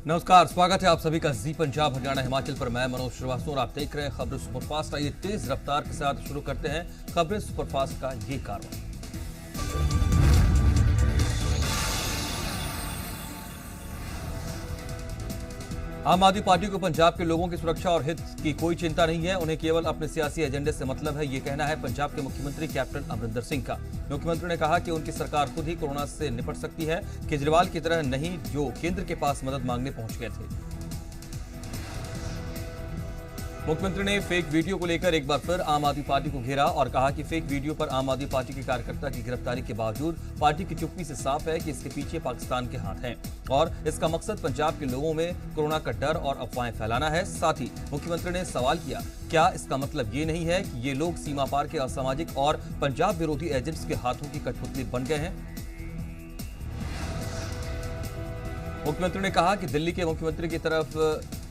नमस्कार, स्वागत है आप सभी का जी पंजाब हरियाणा हिमाचल पर। मैं मनोज श्रीवास्तव और आप देख रहे हैं खबरें सुपरफास्ट। आइए तेज रफ्तार के साथ शुरू करते हैं खबरें सुपरफास्ट का ये कार्य। आम आदमी पार्टी को पंजाब के लोगों की सुरक्षा और हित की कोई चिंता नहीं है। उन्हें केवल अपने सियासी एजेंडे से मतलब है, ये कहना है पंजाब के मुख्यमंत्री कैप्टन अमरिंदर सिंह का। मुख्यमंत्री ने कहा कि उनकी सरकार खुद ही कोरोना से निपट सकती है, केजरीवाल की तरह नहीं जो केंद्र के पास मदद मांगने पहुंच गए थे। मुख्यमंत्री ने फेक वीडियो को लेकर एक बार फिर आम आदमी पार्टी को घेरा और कहा कि फेक वीडियो पर आम आदमी पार्टी के कार्यकर्ता की गिरफ्तारी के बावजूद पार्टी की चुप्पी से साफ है कि इसके पीछे पाकिस्तान के हाथ हैं और इसका मकसद पंजाब के लोगों में कोरोना का डर और अफवाहें फैलाना है। साथ ही मुख्यमंत्री ने सवाल किया, क्या इसका मतलब ये नहीं है कि ये लोग सीमा पार के असामाजिक और पंजाब विरोधी एजेंट्स के हाथों की कठपुतली बन गए हैं? मुख्यमंत्री ने कहा कि दिल्ली के मुख्यमंत्री की तरफ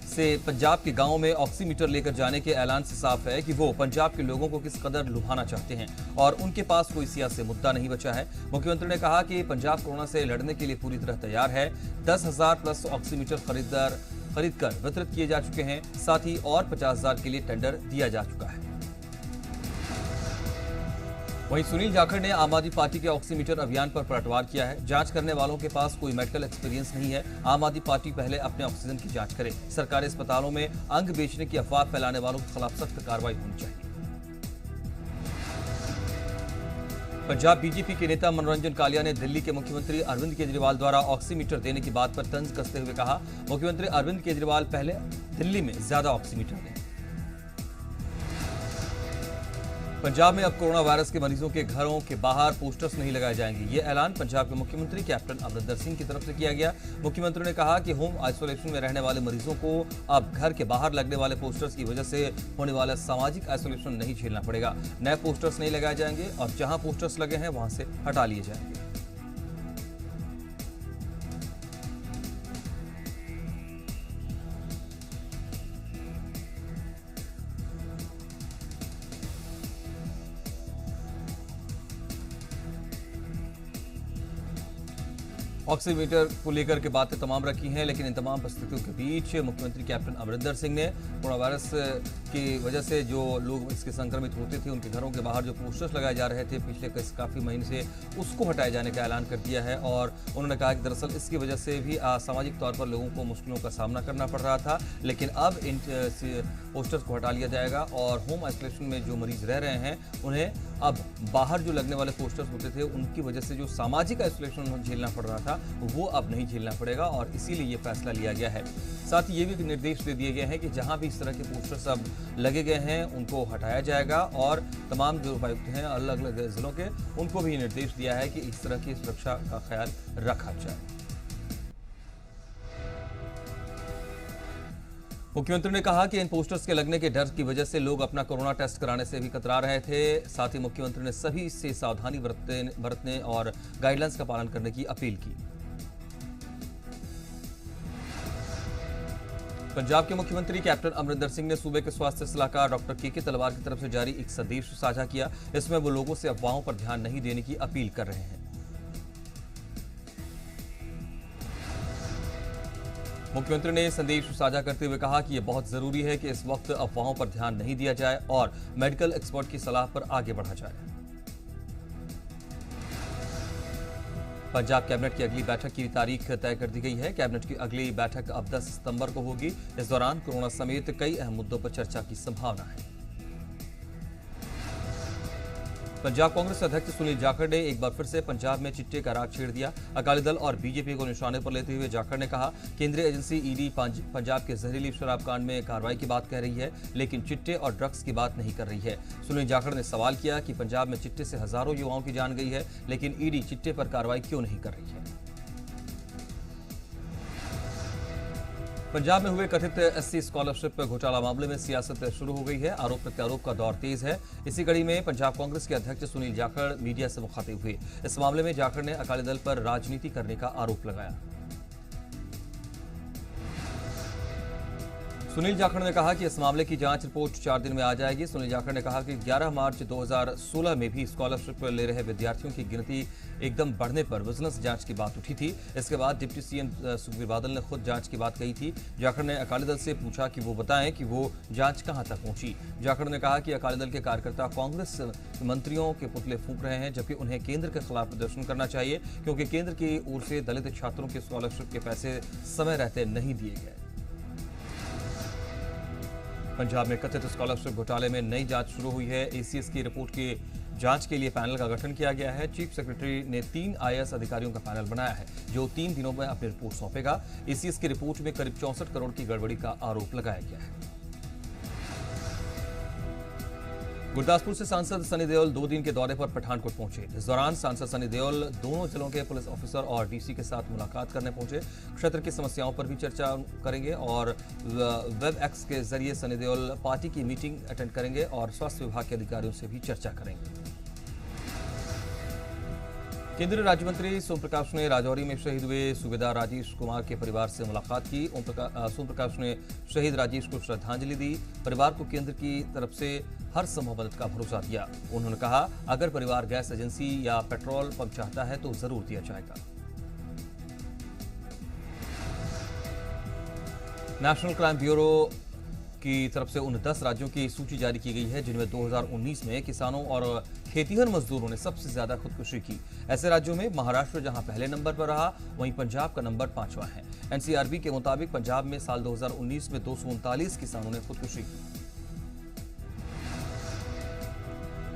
से पंजाब के गांवों में ऑक्सीमीटर लेकर जाने के ऐलान से साफ है कि वो पंजाब के लोगों को किस कदर लुभाना चाहते हैं और उनके पास कोई सियासी मुद्दा नहीं बचा है। मुख्यमंत्री ने कहा कि पंजाब कोरोना से लड़ने के लिए पूरी तरह तैयार है। 10,000 प्लस ऑक्सीमीटर खरीदकर वितरित किए जा चुके हैं। साथ ही और 50,000 के लिए टेंडर दिया जा चुका है। वहीं सुनील जाखड़ ने आम आदमी पार्टी के ऑक्सीमीटर अभियान पर पलटवार किया है। जांच करने वालों के पास कोई मेडिकल एक्सपीरियंस नहीं है। आम आदमी पार्टी पहले अपने ऑक्सीजन की जांच करे। सरकारी अस्पतालों में अंग बेचने की अफवाह फैलाने वालों के खिलाफ सख्त कार्रवाई होनी चाहिए। पंजाब बीजेपी के नेता मनोरंजन कालिया ने दिल्ली के मुख्यमंत्री अरविंद केजरीवाल द्वारा ऑक्सीमीटर देने की बात पर तंज कसते हुए कहा, मुख्यमंत्री अरविंद केजरीवाल पहले दिल्ली में ज्यादा ऑक्सीमीटर दें। पंजाब में अब कोरोना वायरस के मरीजों के घरों के बाहर पोस्टर्स नहीं लगाए जाएंगे। ये ऐलान पंजाब के मुख्यमंत्री कैप्टन अमरिंदर सिंह की तरफ से किया गया। मुख्यमंत्री ने कहा कि होम आइसोलेशन में रहने वाले मरीजों को अब घर के बाहर लगने वाले पोस्टर्स की वजह से होने वाला सामाजिक आइसोलेशन नहीं झेलना पड़ेगा। नए पोस्टर्स नहीं लगाए जाएंगे और जहां पोस्टर्स लगे हैं वहां से हटा लिए जाएंगे। ऑक्सीमीटर को लेकर के बातें तमाम रखी हैं, लेकिन इन तमाम परिस्थितियों के बीच मुख्यमंत्री कैप्टन अमरिंदर सिंह ने कोरोना वायरस की वजह से जो लोग इसके संक्रमित होते थे उनके घरों के बाहर जो पोस्टर्स लगाए जा रहे थे पिछले काफ़ी महीने से, उसको हटाए जाने का ऐलान कर दिया है। और उन्होंने कहा कि दरअसल इसकी वजह से भी सामाजिक तौर पर लोगों को मुश्किलों का सामना करना पड़ रहा था, लेकिन अब इन पोस्टर्स को हटा लिया जाएगा और होम आइसोलेशन में जो मरीज रह रहे हैं उन्हें अब बाहर जो लगने वाले पोस्टर्स होते थे उनकी वजह से जो सामाजिक आइसोलेशन झेलना पड़ रहा था वो अब नहीं झेलना पड़ेगा और इसीलिए ये फैसला लिया गया है। साथ ही ये भी निर्देश दे दिए गए हैं कि जहां भी इस तरह के पोस्टर्स अब लगे गए हैं उनको हटाया जाएगा और तमाम जो उपायुक्त हैं अलग अलग जिलों के, उनको भी निर्देश दिया है कि इस तरह की सुरक्षा का ख्याल रखा जाए। मुख्यमंत्री ने कहा कि इन पोस्टर्स के लगने के डर की वजह से लोग अपना कोरोना टेस्ट कराने से भी कतरा रहे थे। साथ ही मुख्यमंत्री ने सभी से सावधानी बरतने और गाइडलाइंस का पालन करने की अपील की। पंजाब के मुख्यमंत्री कैप्टन अमरिंदर सिंह ने सूबे के स्वास्थ्य सलाहकार डॉक्टर के तलवार की तरफ से जारी एक संदेश साझा किया। इसमें वो लोगों से अफवाहों पर ध्यान नहीं देने की अपील कर रहे हैं। मुख्यमंत्री ने संदेश साझा करते हुए कहा कि यह बहुत जरूरी है कि इस वक्त अफवाहों पर ध्यान नहीं दिया जाए और मेडिकल एक्सपर्ट की सलाह पर आगे बढ़ा जाए। पंजाब कैबिनेट की अगली बैठक की तारीख तय कर दी गई है। कैबिनेट की अगली बैठक अब 10 सितंबर को होगी। इस दौरान कोरोना समेत कई अहम मुद्दों पर चर्चा की संभावना है। पंजाब कांग्रेस अध्यक्ष सुनील जाखड़ ने एक बार फिर से पंजाब में चिट्टे का राग छेड़ दिया। अकाली दल और बीजेपी को निशाने पर लेते हुए जाखड़ ने कहा, केंद्रीय एजेंसी ईडी पंजाब के जहरीली शराब कांड में कार्रवाई की बात कह रही है, लेकिन चिट्टे और ड्रग्स की बात नहीं कर रही है। सुनील जाखड़ ने सवाल किया कि पंजाब में चिट्टे से हजारों युवाओं की जान गई है, लेकिन ईडी चिट्टे पर कार्रवाई क्यों नहीं कर रही है। पंजाब में हुए कथित एससी स्कॉलरशिप घोटाला मामले में सियासत शुरू हो गई है। आरोप प्रत्यारोप का दौर तेज है। इसी कड़ी में पंजाब कांग्रेस के अध्यक्ष सुनील जाखड़ मीडिया से मुखातिब हुए। इस मामले में जाखड़ ने अकाली दल पर राजनीति करने का आरोप लगाया। सुनील जाखड़ ने कहा कि इस मामले की जांच रिपोर्ट 4 दिन में आ जाएगी। सुनील जाखड़ ने कहा कि 11 मार्च 2016 में भी स्कॉलरशिप ले रहे विद्यार्थियों की गिनती एकदम बढ़ने पर विजिलेंस जांच की बात उठी थी। इसके बाद डिप्टी सीएम सुखबीर बादल ने खुद जांच की बात कही थी। जाखड़ ने अकाली दल से पूछा कि वो बताएं कि वो जांच कहां तक पहुंची। जाखड़ ने कहा कि अकाली दल के कार्यकर्ता कांग्रेस मंत्रियों के पुतले फूंक रहे हैं, जबकि उन्हें केंद्र के खिलाफ प्रदर्शन करना चाहिए, क्योंकि केंद्र की ओर से दलित छात्रों के स्कॉलरशिप के पैसे समय रहते नहीं दिए गए। पंजाब में कथित स्कॉलरशिप घोटाले में नई जांच शुरू हुई है। एसीएस की रिपोर्ट की जांच के लिए पैनल का गठन किया गया है। चीफ सेक्रेटरी ने 3 आईएएस अधिकारियों का पैनल बनाया है, जो 3 दिनों में अपनी रिपोर्ट सौंपेगा। एसीएस की रिपोर्ट में करीब 64 करोड़ की गड़बड़ी का आरोप लगाया गया है। गुरदासपुर से सांसद सनी देओल 2 दिन के दौरे पर पठानकोट पहुंचे। इस दौरान सांसद सनी देओल दोनों जिलों के पुलिस ऑफिसर और डीसी के साथ मुलाकात करने पहुंचे। क्षेत्र की समस्याओं पर भी चर्चा करेंगे और वेब एक्स के जरिए सनी देओल पार्टी की मीटिंग अटेंड करेंगे और स्वास्थ्य विभाग के अधिकारियों से भी चर्चा करेंगे। केंद्रीय राज्य मंत्री सोम प्रकाश ने राजौरी में शहीद हुए सूबेदार राजेश कुमार के परिवार से मुलाकात की। सोम प्रकाश ने शहीद राजेश को श्रद्धांजलि दी। परिवार को केंद्र की तरफ से हर संभव मदद का भरोसा दिया। उन्होंने कहा, अगर परिवार गैस एजेंसी या पेट्रोल पंप चाहता है तो जरूर दिया जाएगा। नेशनल क्राइम ब्यूरो की तरफ से उन 10 राज्यों की सूची जारी की गई है जिनमें 2019 में किसानों और खेतीहर मजदूरों ने सबसे ज्यादा खुदकुशी की। ऐसे राज्यों में महाराष्ट्र जहां पहले नंबर पर रहा, वहीं पंजाब का नंबर 5वां है। एनसीआरबी के मुताबिक पंजाब में साल 2019 में 239 किसानों ने खुदकुशी की।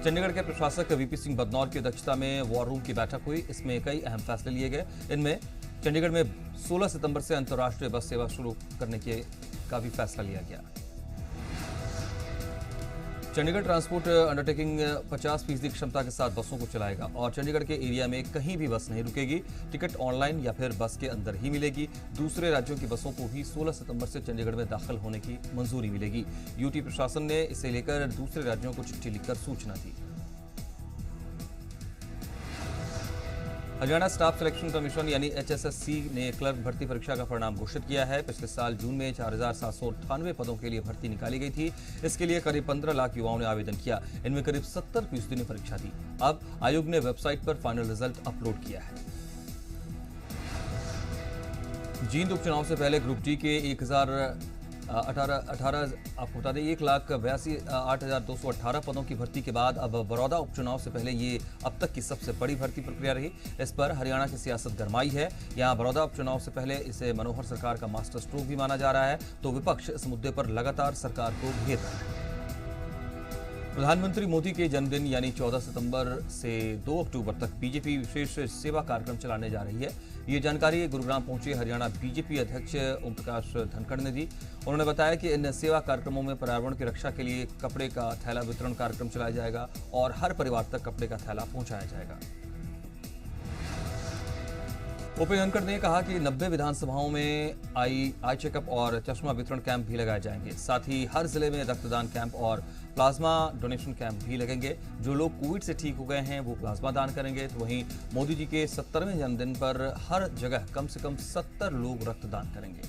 चंडीगढ़ के प्रशासक वीपी सिंह बदनौर की अध्यक्षता में वॉर रूम की बैठक हुई। इसमें कई अहम फैसले लिए गए। इनमें चंडीगढ़ में 16 सितंबर से अंतर्राष्ट्रीय बस सेवा शुरू करने का भी फैसला लिया गया। चंडीगढ़ ट्रांसपोर्ट अंडरटेकिंग 50% क्षमता के साथ बसों को चलाएगा और चंडीगढ़ के एरिया में कहीं भी बस नहीं रुकेगी। टिकट ऑनलाइन या फिर बस के अंदर ही मिलेगी। दूसरे राज्यों की बसों को भी 16 सितंबर से चंडीगढ़ में दाखिल होने की मंजूरी मिलेगी। यूटी प्रशासन ने इसे लेकर दूसरे राज्यों को चिट्ठी लिखकर सूचना दी। हरियाणा स्टाफ सिलेक्शन कमीशन यानी HSSC ने क्लर्क भर्ती परीक्षा का परिणाम घोषित किया है। पिछले साल जून में 4798 पदों के लिए भर्ती निकाली गई थी। इसके लिए करीब 15 लाख युवाओं ने आवेदन किया। इनमें करीब 70% ने परीक्षा दी। अब आयोग ने वेबसाइट पर फाइनल रिजल्ट अपलोड किया है। जींद उपचुनाव से पहले ग्रुप डी के 1,018 आपको बता दें 1,82,8,218 पदों की भर्ती के बाद अब बड़ौदा उपचुनाव से पहले ये अब तक की सबसे बड़ी भर्ती प्रक्रिया रही। इस पर हरियाणा की सियासत गरमाई है। यहां बड़ौदा उपचुनाव से पहले इसे मनोहर सरकार का मास्टर स्ट्रोक भी माना जा रहा है, तो विपक्ष इस मुद्दे पर लगातार सरकार को घेर रहा है। प्रधानमंत्री मोदी के जन्मदिन यानी 14 सितंबर से 2 अक्टूबर तक बीजेपी विशेष सेवा कार्यक्रम चलाने जा रही है। ये जानकारी गुरुग्राम पहुंचे हरियाणा बीजेपी अध्यक्ष ओम प्रकाश धनखड़ ने दी। उन्होंने बताया कि इन सेवा कार्यक्रमों में पर्यावरण की रक्षा के लिए कपड़े का थैला वितरण कार्यक्रम चलाया जाएगा और हर परिवार तक कपड़े का थैला पहुंचाया जाएगा। ओपी धनखड़ ने कहा कि 90 विधानसभाओं में आई चेकअप और चश्मा वितरण कैंप भी लगाए जाएंगे। साथ ही हर जिले में रक्तदान कैंप और प्लाज्मा डोनेशन कैंप भी लगेंगे। जो लोग कोविड से ठीक हो गए हैं वो प्लाज्मा दान करेंगे। तो वहीं मोदी जी के 70वें जन्मदिन पर हर जगह कम से कम 70 लोग रक्तदान करेंगे।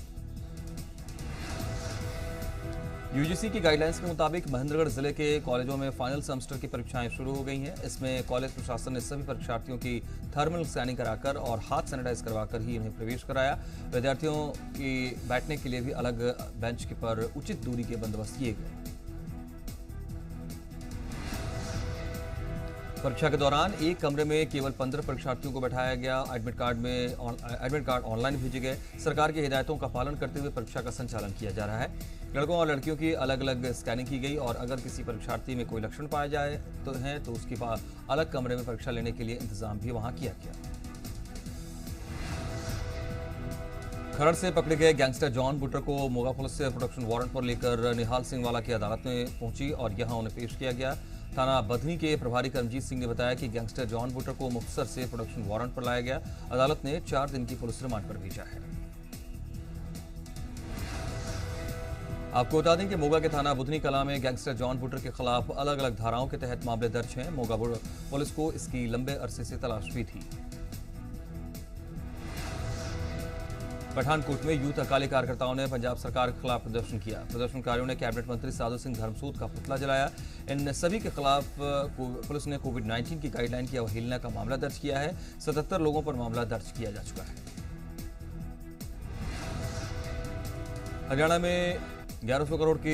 यूजीसी की गाइडलाइंस के मुताबिक महेंद्रगढ़ जिले के कॉलेजों में फाइनल सेमेस्टर की परीक्षाएं शुरू हो गई हैं। इसमें कॉलेज प्रशासन ने सभी परीक्षार्थियों की थर्मल स्कैनिंग कराकर और हाथ सैनिटाइज करवाकर ही उन्हें प्रवेश कराया। विद्यार्थियों की बैठने के लिए भी अलग बेंच के पर उचित दूरी के बंदोबस्त किए गए। परीक्षा के दौरान एक कमरे में केवल 15 परीक्षार्थियों को बैठाया गया। एडमिट कार्ड ऑनलाइन भेजे गए। सरकार की हिदायतों का पालन करते हुए परीक्षा का संचालन किया जा रहा है। लड़कों और लड़कियों की अलग अलग स्कैनिंग की गई और अगर किसी परीक्षार्थी में कोई लक्षण पाया जाए तो उसके पास अलग कमरे में परीक्षा लेने के लिए इंतजाम भी वहां किया गया। खरड़ से पकड़े गए गैंगस्टर जॉन बुटर को मोगा पुलिस से प्रोडक्शन वारंट पर लेकर निहाल सिंह वाला की अदालत में पहुंची और यहां उन्हें पेश किया गया। थाना बधनी के प्रभारी करमजीत सिंह ने बताया कि गैंगस्टर जॉन बुटर को मुक्तसर से प्रोडक्शन वारंट पर लाया गया। अदालत ने 4 दिन की पुलिस रिमांड पर भेजा है। आपको बता दें कि मोगा के थाना बुधनी कला में गैंगस्टर जॉन बुटर के खिलाफ अलग अलग धाराओं के तहत मामले दर्ज हैं। मोगा पुलिस को इसकी लंबे अरसे से तलाश भी थी। पठानकोट में यूथ अकाली कार्यकर्ताओं ने पंजाब सरकार के खिलाफ प्रदर्शन किया। प्रदर्शनकारियों ने कैबिनेट मंत्री साधु सिंह धर्मसूद का पुतला जलाया। इन सभी के खिलाफ पुलिस ने कोविड-19 की गाइडलाइन की अवहेलना का मामला दर्ज किया है। 77 लोगों पर मामला दर्ज किया जा चुका है। हरियाणा में 1100 करोड़ के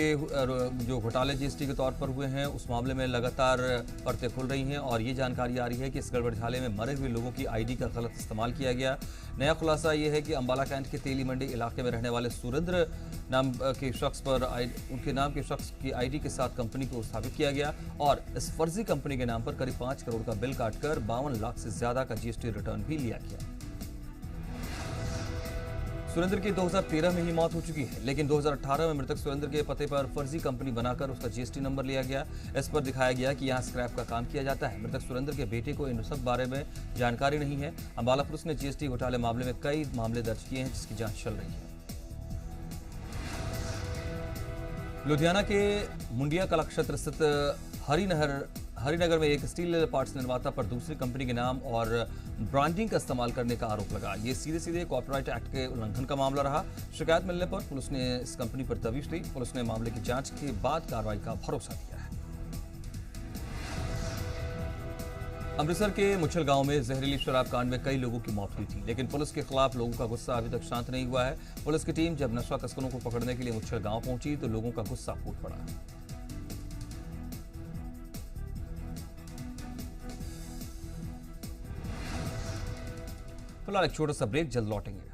जो घोटाले जीएसटी के तौर पर हुए हैं, उस मामले में लगातार परतें खुल रही हैं और ये जानकारी आ रही है कि इस गड़बड़झाले में मरे हुए लोगों की आईडी का गलत इस्तेमाल किया गया। नया खुलासा ये है कि अंबाला कैंट के तेली मंडी इलाके में रहने वाले सुरेंद्र नाम के शख्स पर उनके नाम के शख्स की आईडी के साथ कंपनी को स्थापित किया गया और इस फर्जी कंपनी के नाम पर करीब 5 करोड़ का बिल काटकर 52 लाख से ज्यादा का जीएसटी रिटर्न भी लिया गया। सुरेंद्र की 2013 में ही मौत हो चुकी है, लेकिन 2018 में मृतक सुरेंद्र के पते पर फर्जी कंपनी बनाकर उसका जीएसटी नंबर लिया गया। इस पर दिखाया गया कि यहां स्क्रैप का काम किया जाता है। मृतक सुरेंद्र के बेटे को इन सब बारे में जानकारी नहीं है। अंबाला पुलिस ने जीएसटी घोटाले मामले में कई मामले दर्ज किए हैं, जिसकी जांच चल रही है। लुधियाना के मुंडिया कला क्षेत्र स्थित हरिनगर में एक स्टील पार्ट्स निर्माता पर दूसरी कंपनी के नाम और ब्रांडिंग का इस्तेमाल करने का आरोप लगा। ये सीधे सीधे कॉपीराइट एक्ट के उल्लंघन का मामला रहा। शिकायत मिलने पर पुलिस ने इस कंपनी पर तफ्तीश दी। पुलिस ने मामले की जांच के बाद कार्रवाई का भरोसा दिया है। अमृतसर के मुच्छल गांव में जहरीली शराब कांड में कई लोगों की मौत हुई थी, लेकिन पुलिस के खिलाफ लोगों का गुस्सा अभी तक शांत नहीं हुआ है। पुलिस की टीम जब नशा तस्करों को पकड़ने के लिए मुच्छल गांव पहुंची तो लोगों का गुस्सा फूट पड़ा। फिलहाल एक छोटा सा ब्रेक, जल्द लौटेंगे।